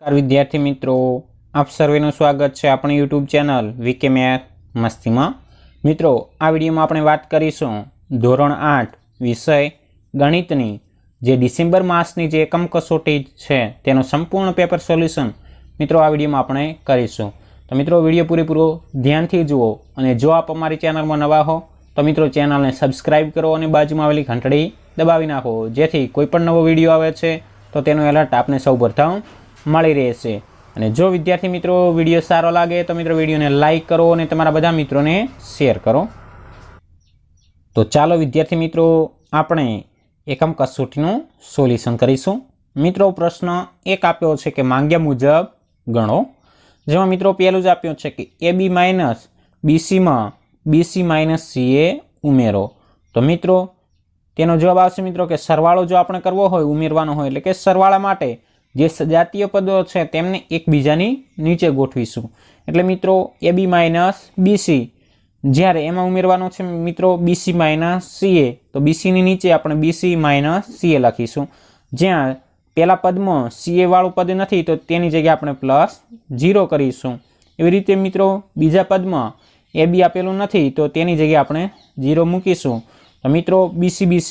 नमस्कार विद्यार्थी मित्रों, आप सर्वेનું સ્વાગત છે આપણી YouTube ચેનલ વીકે મેથ મસ્તીમાં। મિત્રો, આ વિડીયોમાં આપણે વાત કરીશું ધોરણ 8 વિષય ગણિતની જે ડિસેમ્બર માસની જે એકમ કસોટી છે તેનું સંપૂર્ણ પેપર સોલ્યુશન મિત્રો આ વિડીયોમાં આપણે કરીશું। તો મિત્રો વિડીયો પૂરેપૂરો ધ્યાનથી જુઓ અને જો આપ અમારી ચેનલમાં નવા હો તો મિત્રો ચેનલને સબસ્ક્રાઇબ કરો અને બાજુમાં આવેલી ઘંટડી દબાવી નાખો જેથી કોઈ પણ નવો વિડીયો આવે છે તો તેનું એલર્ટ આપને સૌપ્રથમ મળી રહેશે। અને જો વિદ્યાર્થી મિત્રો વિડીયો સારો લાગે તો મિત્રો વિડીયોને લાઈક કરો અને તમારા બધા મિત્રોને શેર કરો। તો ચાલો વિદ્યાર્થી મિત્રો આપણે એકમ કસોટીનું સોલ્યુશન કરીશું। મિત્રો પ્રશ્ન એક આપ્યો છે કે માંગ્યા મુજબ ગણો, જેમાં મિત્રો પહેલું જ આપ્યું છે કે AB માઇનસ BCમાં BC માઇનસ CA ઉમેરો। તો મિત્રો તેનો જવાબ આવશે મિત્રો કે સરવાળો જો આપણે કરવો હોય, ઉમેરવાનો હોય એટલે કે સરવાળા માટે જે સજાતીય પદો છે તેમને એકબીજાની નીચે ગોઠવીશું। એટલે મિત્રો AB માઇનસ BC જ્યારે એમાં ઉમેરવાનો છે મિત્રો BC માઇનસ CA, તો BC ની નીચે આપણે BC માઇનસ CA લખીશું। જ્યાં પહેલા પદમાં CA વાળું પદ નથી તો તેની જગ્યાએ આપણે +0 કરીશું। એવી રીતે મિત્રો બીજા પદમાં AB આપેલું નથી તો તેની જગ્યાએ આપણે 0 મૂકીશું। તો મિત્રો BC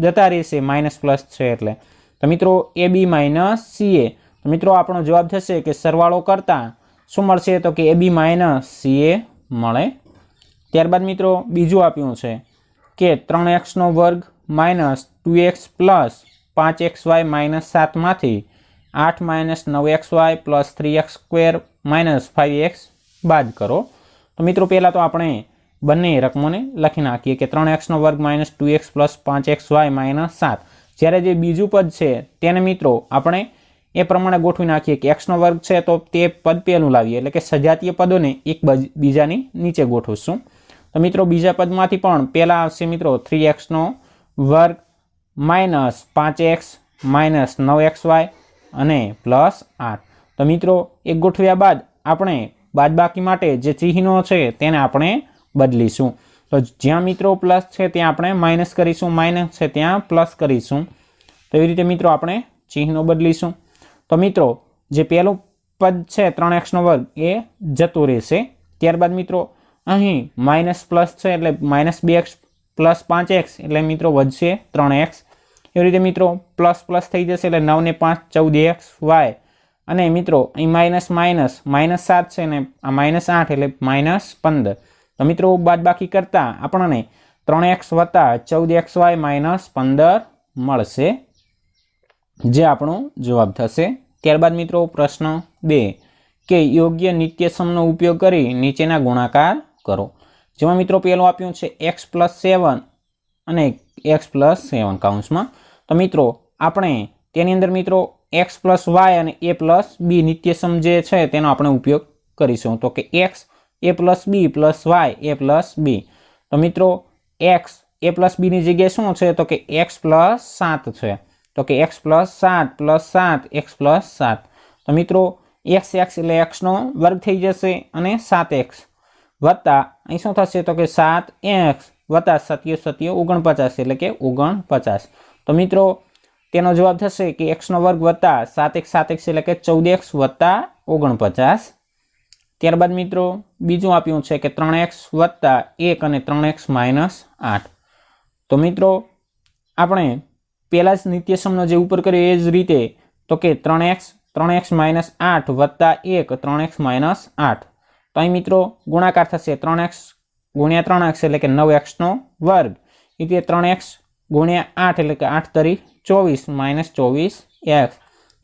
જતા રહેશે, માઇનસ પ્લસ છે એટલે। તો મિત્રો AB માઇનસ CA, તો મિત્રો આપણો જવાબ થશે કે સરવાળો કરતા શું મળશે તો કે AB માઇનસ CA મળે। ત્યારબાદ મિત્રો બીજું આપ્યું છે કે 3x² minus 2x plus 5xy minus 7 માંથી 8 minus 9xy plus 3x² minus 5x બાદ કરો। તો મિત્રો પહેલાં તો આપણે બંને રકમોને લખી નાખીએ કે 3x² minus 2x plus 5xy minus 7। જ્યારે જે બીજું પદ છે તેને મિત્રો આપણે એ પ્રમાણે ગોઠવી નાખીએ કે x² છે તો તે પદ પહેલું લાવીએ એટલે કે સજાતીય પદોને એક બીજાની નીચે ગોઠવશું। તો મિત્રો બીજા પદમાંથી પણ પહેલાં આવશે મિત્રો 3x² minus 5x minus 9xy અને પ્લસ 8। તો મિત્રો એક ગોઠવ્યા બાદ આપણે બાદબાકી માટે જે ચિહ્નો છે તેને આપણે બદલીશું। તો જ્યાં મિત્રો પ્લસ છે ત્યાં આપણે માઇનસ કરીશું, માઇનસ છે ત્યાં પ્લસ કરીશું। તો એવી રીતે મિત્રો આપણે ચિહ્નો બદલીશું। તો મિત્રો જે પહેલું પદ છે 3x² એ જતું રહેશે। ત્યારબાદ મિત્રો અહીં માઇનસ પ્લસ છે એટલે માઇનસ 2x પ્લસ 5x એટલે મિત્રો વધશે 3x। એવી રીતે મિત્રો પ્લસ પ્લસ થઈ જશે એટલે 9 ને 5 14xy અને મિત્રો અહીં માઇનસ માઇનસ માઇનસ 7 છે ને આ માઇનસ 8 એટલે માઇનસ 15। તો મિત્રો બાદબાકી કરતા આપણને 3x વત્તા 14xy માઇનસ 15 મળશે, જે આપણો જવાબ થશે। ત્યારબાદ મિત્રો પ્રશ્ન 2 કે યોગ્ય નિત્યસમનો ઉપયોગ કરી નીચેના ગુણાકાર કરો। જેમાં મિત્રો પહેલું આપ્યું છે x + 7 અને x + 7 કૌંસમાં। તો મિત્રો આપણે તેની અંદર મિત્રો x + y અને a + b નિત્યસમ જે છે તેનો આપણે ઉપયોગ કરીશું। તો કે x a + b + y a + b। તો મિત્રો x a + b ની જગ્યાએ શું છે તો કે x + 7 છે। તો કે x + 7 + 7 x + 7। તો મિત્રો x એટલે x² થઈ જશે અને 7x વત્તા અહીં શું થશે તો કે 7x વત્તા 7 49 એટલે કે 49। તો મિત્રો તેનો જવાબ થશે કે x² વત્તા 7x એટલે કે 14x વત્તા 49। ત્યારબાદ મિત્રો બીજું આપ્યું છે કે 3x વત્તા 1 અને 3x માઇનસ 8। તો મિત્રો આપણે પહેલા જ નિત્યસમનો જે ઉપર કર્યો એ જ રીતે તો કે 3x માઇનસ 8 વત્તા 1 3x માઇનસ 8। તો અહીં મિત્રો ગુણાકાર થશે 3x ગુણ્યા 3x એટલે કે 9x², એટલે 3x ગુણ્યા 8 એટલે કે 8 તરી 24 માઇનસ 24x,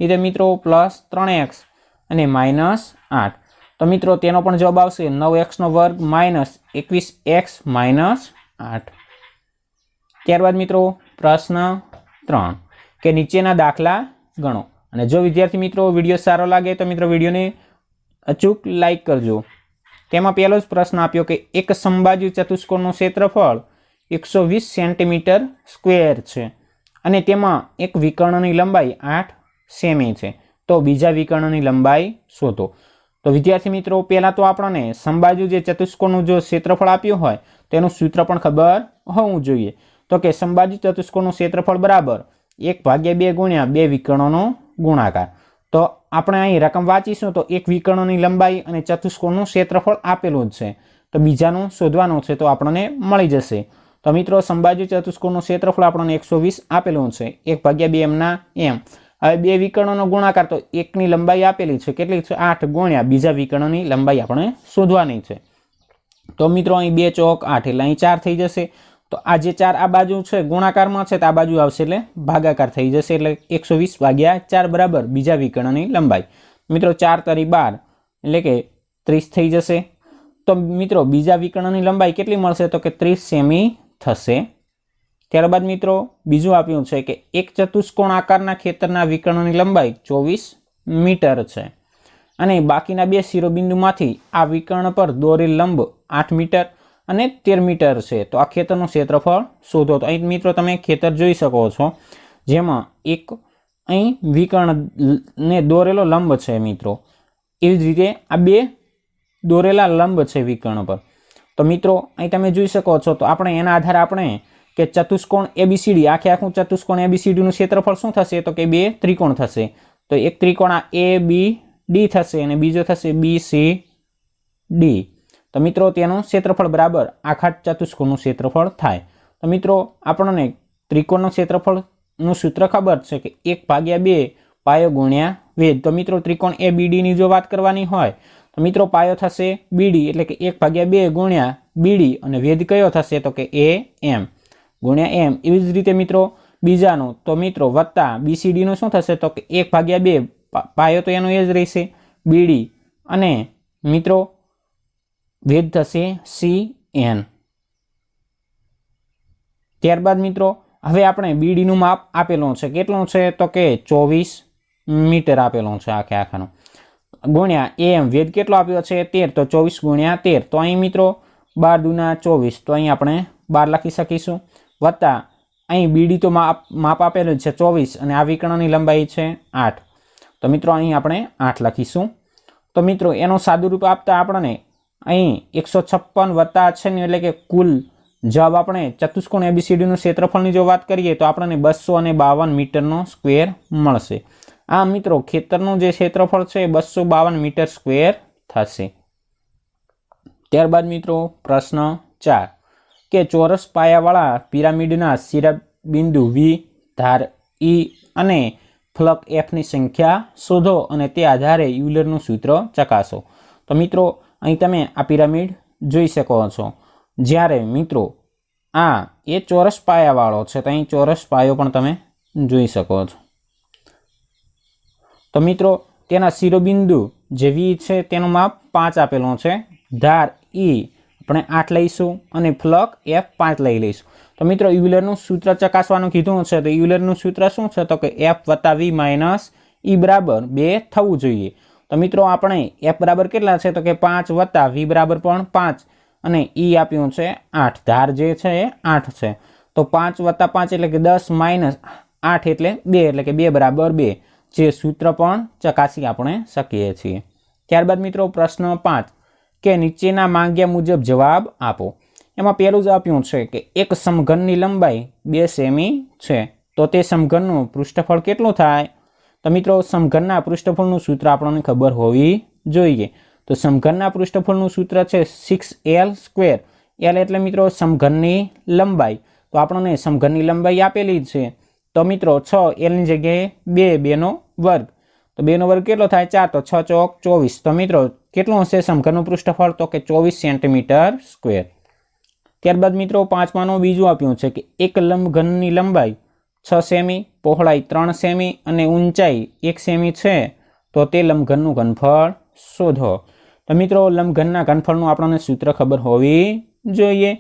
એટલે મિત્રો પ્લસ 3x અને માઇનસ 8। તો મિત્રો તેનો પણ જવાબ આવશે 9x² માઇનસ 21x માઇનસ 8। ત્યારબાદ મિત્રો પ્રશ્ન 3 કે નીચેના દાખલા ગણો। અને જો વિદ્યાર્થી મિત્રો વિડીયો સારો લાગે તો મિત્રો વિડીયોને અચૂક લાઈક કરજો। તેમાં પહેલો જ પ્રશ્ન આપ્યો કે એક સમબાજુ ચતુષ્કોણનું ક્ષેત્રફળ 120 સેન્ટીમીટર સ્ક્વેર છે અને તેમાં એક વિકર્ણની લંબાઈ 8 સેમી છે, તો બીજા વિકર્ણની લંબાઈ શોધો। તો વિદ્યાર્થી મિત્રો પહેલાં તો આપણને સમબાજુ જે ચતુષ્કોણનું જો ક્ષેત્રફળ આપ્યું હોય તેનું સૂત્ર પણ ખબર હોવું જોઈએ। તો કે સમબાજુ ચતુષ્કોણનું ક્ષેત્રફળ બરાબર 1/2 ગુણ્યા 2 વિકર્ણોનો ગુણાકાર। તો આપણે અહીં રકમ વાંચીશું તો એક વિકર્ણની લંબાઈ અને ચતુષ્કોણનું ક્ષેત્રફળ આપેલું જ છે, તો બીજાનું શોધવાનું છે તો આપણને મળી જશે। તો મિત્રો સમબાજુ ચતુષ્કોણનું ક્ષેત્રફળ આપણને 120 આપેલું છે, 1/2 એમના એમ। હવે બે વિકર્ણોનો ગુણાકાર, તો એકની લંબાઈ આપેલી છે કેટલી છે 8 ગુણ્યા બીજા વિકર્ણની લંબાઈ આપણે શોધવાની છે। તો મિત્રો અહીં 2 ચોક 8 એટલે અહીં 4 થઈ જશે। તો આ જે 4 આ બાજુ છે ગુણાકારમાં છે તો આ બાજુ આવશે એટલે ભાગાકાર થઈ જશે, એટલે 120/4 બરાબર બીજા વિકર્ણની લંબાઈ। મિત્રો 4 તરી 12 એટલે કે 30 થઈ જશે। તો મિત્રો બીજા વિકર્ણની લંબાઈ કેટલી મળશે તો કે 30 સેમી થશે। ત્યારબાદ મિત્રો બીજું આપ્યું છે કે એક ચતુષ્કોણ આકારના ખેતરના વિકર્ણની લંબાઈ 24 મીટર છે અને બાકીના બે શિરોબિંદુમાંથી આ વિકર્ણ પર દોરેલ લંબ 8 મીટર અને 13 મીટર છે। તો આ ખેતરનું ક્ષેત્રફળ શોધો। તો અહીં મિત્રો તમે ખેતર જોઈ શકો છો, જેમાં એક અહીં વિકર્ણને દોરેલો લંબ છે મિત્રો, એવી જ રીતે આ બે દોરેલા લંબ છે વિકર્ણ પર। તો મિત્રો અહીં તમે જોઈ શકો છો, તો આપણે એના આધારે આપણે કે ચતુષ્કોણ ABCD આખું ચતુષ્કોણ ABCDનું ક્ષેત્રફળ શું થશે તો કે બે ત્રિકોણ થશે। તો એક ત્રિકોણ આ ABD થશે અને બીજો થશે BCD। તો મિત્રો તેનું ક્ષેત્રફળ બરાબર આખા ચતુષ્કોણનું ક્ષેત્રફળ થાય। તો મિત્રો આપણને ત્રિકોણનું ક્ષેત્રફળનું સૂત્ર ખબર છે કે 1/2 પાયો ગુણ્યા વેધ। તો મિત્રો ત્રિકોણ ABDની જો વાત કરવાની હોય તો મિત્રો પાયો થશે BD એટલે કે 1/2 ગુણ્યા BD અને વેધ કયો થશે તો કે AM ગુણ્યા M। એવી જ રીતે મિત્રો બીજાનું તો મિત્રો વત્તા BCDનું શું થશે તો કે 1/2 પાયો તો એનો એ જ રહેશે BD અને મિત્રો વેધ થશે CN। ત્યારબાદ મિત્રો હવે આપણે BDનું માપ આપેલું છે, કેટલું છે તો કે 24 મીટર આપેલું છે આખાનું, ગુણ્યા AM વેધ કેટલો આપ્યો છે 13, તો 24 ગુણ્યા 13, તો અહીં મિત્રો 12 દુના 24, તો અહીં આપણે 12 લખી શકીશું, વત્તા અહીં BD તો માપ આપેલું છે 24 અને આ વિકર્ણની લંબાઈ છે 8, તો મિત્રો અહીં આપણે 8 લખીશું। તો મિત્રો એનું સાદુરૂપ આપતા આપણને અહીં 156 વત્તા છે ને એટલે કે કુલ જવાબ આપણે ચતુષ્કોણ ABCDનું ક્ષેત્રફળની જો વાત કરીએ તો આપણને 252 મીટરનો સ્ક્વેર મળશે। આ મિત્રો ખેતરનું જે ક્ષેત્રફળ છે 252 મીટર સ્ક્વેર થશે। ત્યારબાદ મિત્રો પ્રશ્ન 4 કે ચોરસ પાયાવાળા પિરામિડના શિરોબિંદુ V, ધાર E અને ફલક F ની સંખ્યા શોધો અને તે આધારે યુલરનું સૂત્ર ચકાસો। તો મિત્રો અહીં તમે આ પિરામિડ જોઈ શકો છો, જ્યારે મિત્રો આ એ ચોરસ પાયાવાળો છે તો અહીં ચોરસ પાયો પણ તમે જોઈ શકો છો। તો મિત્રો તેના શિરોબિંદુ જે V છે તેનું માપ 5 આપેલું છે, ધાર E આપણે 8 લઈશું અને ફલક F 5 લઈ લઈશું। તો મિત્રો યુલરનું સૂત્ર ચકાસવાનું કીધું છે, તો યુલરનું સૂત્ર શું છે તો કે F + V - E બરાબર 2 થવું જોઈએ। તો મિત્રો આપણે F બરાબર કેટલા છે તો કે 5 વત્તા V બરાબર પણ 5 અને E આપ્યું છે 8, ધાર જે છે એ 8 છે, તો 5 વત્તા 5 એટલે કે 10 માઇનસ 8 એટલે 2 એટલે કે 2 બરાબર 2, જે સૂત્ર પણ ચકાસી આપણે શકીએ છીએ। ત્યારબાદ મિત્રો પ્રશ્ન 5 કે નીચેના માંગ્યા મુજબ જવાબ આપો। એમાં પહેલું જ આપ્યું છે કે એક સમઘનની લંબાઈ 2 સેમી છે, તો તે સમઘનનું પૃષ્ઠફળ કેટલું થાય? તો મિત્રો સમઘનના પૃષ્ઠફળનું સૂત્ર આપણને ખબર હોવી જોઈએ। તો સમઘનના પૃષ્ઠફળનું સૂત્ર છે 6L²। L એટલે મિત્રો સમઘનની લંબાઈ, તો આપણને સમઘનની લંબાઈ આપેલી છે, તો મિત્રો 6Lની જગ્યાએ 2નો વર્ગ, તો 2નો વર્ગ કેટલો થાય 4, તો 6 ચોક 24, તો મિત્રો કેટલું હશે સમઘનનું પૃષ્ઠફળ તો કે 24 સેન્ટીમીટર સ્ક્વેર। ત્યારબાદ મિત્રો પાંચમાનું બીજું આપ્યું છે કે એક લંબઘનની લંબાઈ 6 સેમી, પહોળાઈ 3 સેમી અને ઊંચાઈ 1 સેમી છે, તો તે લંબઘનનું ઘનફળ શોધો। તો મિત્રો લંબઘનના ઘનફળનું આપણને સૂત્ર ખબર હોવી જોઈએ।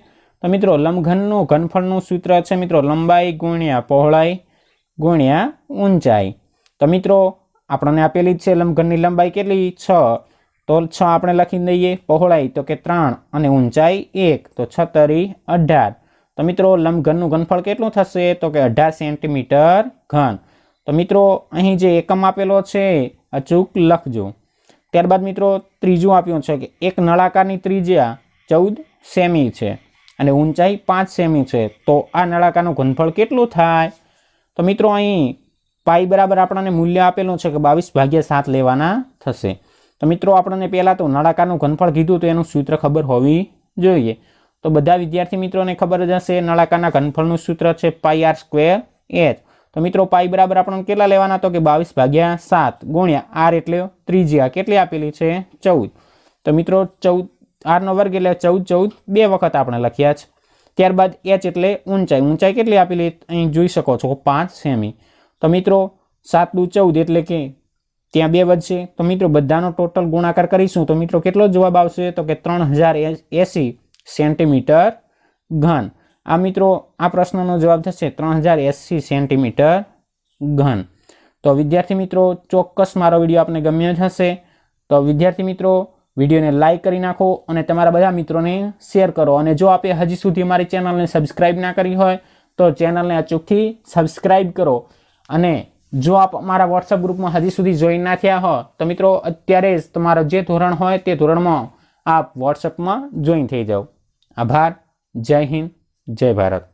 તો મિત્રો લંબઘનનું ઘનફળનું સૂત્ર છે મિત્રો લંબાઈ ગુણ્યા પહોળાઈ ગુણ્યા ઊંચાઈ। તો મિત્રો આપણને આપેલી છે લંબઘનની લંબાઈ કેટલી 6, તો 6 આપણે લખી દઈએ, પહોળાઈ તો કે 3 અને ઊંચાઈ 1, તો 6 તરી 18। તો મિત્રો લંબઘનનું ઘનફળ કેટલું થશે તો કે 18 સેન્ટીમીટર ઘન। તો મિત્રો અહીં જે એકમ આપેલો છે અચૂક લખજો। ત્યારબાદ મિત્રો ત્રીજું આપ્યું છે કે એક નળાકારની ત્રિજ્યા 14 સેમી છે અને ઊંચાઈ 5 સેમી છે, તો આ નળાકારનું ઘનફળ કેટલું થાય? તો મિત્રો અહીં પાઈ બરાબર આપણને મૂલ્ય આપેલું છે કે 22/7 લેવાના થશે। તો મિત્રો આપણને પહેલાં તો નળાકારનું ઘનફળ કીધું તો એનું સૂત્ર ખબર હોવી જોઈએ। તો બધા વિદ્યાર્થી મિત્રોને ખબર જ હશે નળાકારના ઘનફળનું સૂત્ર છે πr²h। તો મિત્રો પાઈ બરાબર આપણને કેટલા લેવાના તો કે 22/7 ગુણ્યા r એટલે ત્રિજ્યા કેટલી આપેલી છે 14। તો મિત્રો 14 r નો વર્ગ એટલે 14 બે વખત આપણે લખ્યા છે। ત્યારબાદ h એટલે ઊંચાઈ કેટલી આપેલી અહીં જોઈ શકો છો 5 સેમી। તો મિત્રો 7 દુ 14 એટલે કે ત્યાં 2 વધશે। તો મિત્રો બધાનો ટોટલ ગુણાકાર કરીશું તો મિત્રો કેટલો જવાબ આવશે તો કે 3080 સેન્ટીમીટર ઘન। આ મિત્રો આ પ્રશ્નનો જવાબ થશે 3080 સેન્ટીમીટર ઘન। તો વિદ્યાર્થી મિત્રો ચોક્કસ મારો વિડીયો આપને ગમ્યો જ હશે। તો વિદ્યાર્થી મિત્રો વિડીયોને લાઇક કરી નાખો અને તમારા બધા મિત્રોને શેર કરો। અને જો આપે હજી સુધી અમારી ચેનલને સબસ્ક્રાઈબ ના કરી હોય તો ચેનલને અચૂકથી સબસ્ક્રાઈબ કરો। અને જો આપ અમારા વોટ્સઅપ ગ્રુપમાં હજી સુધી જોઈન ના થયા હો તો મિત્રો અત્યારે જ તમારો જે ધોરણ હોય તે ધોરણમાં આપ વોટ્સઅપમાં જોઈન થઈ જાઓ। આભાર। જય હિન્દ, જય ભારત।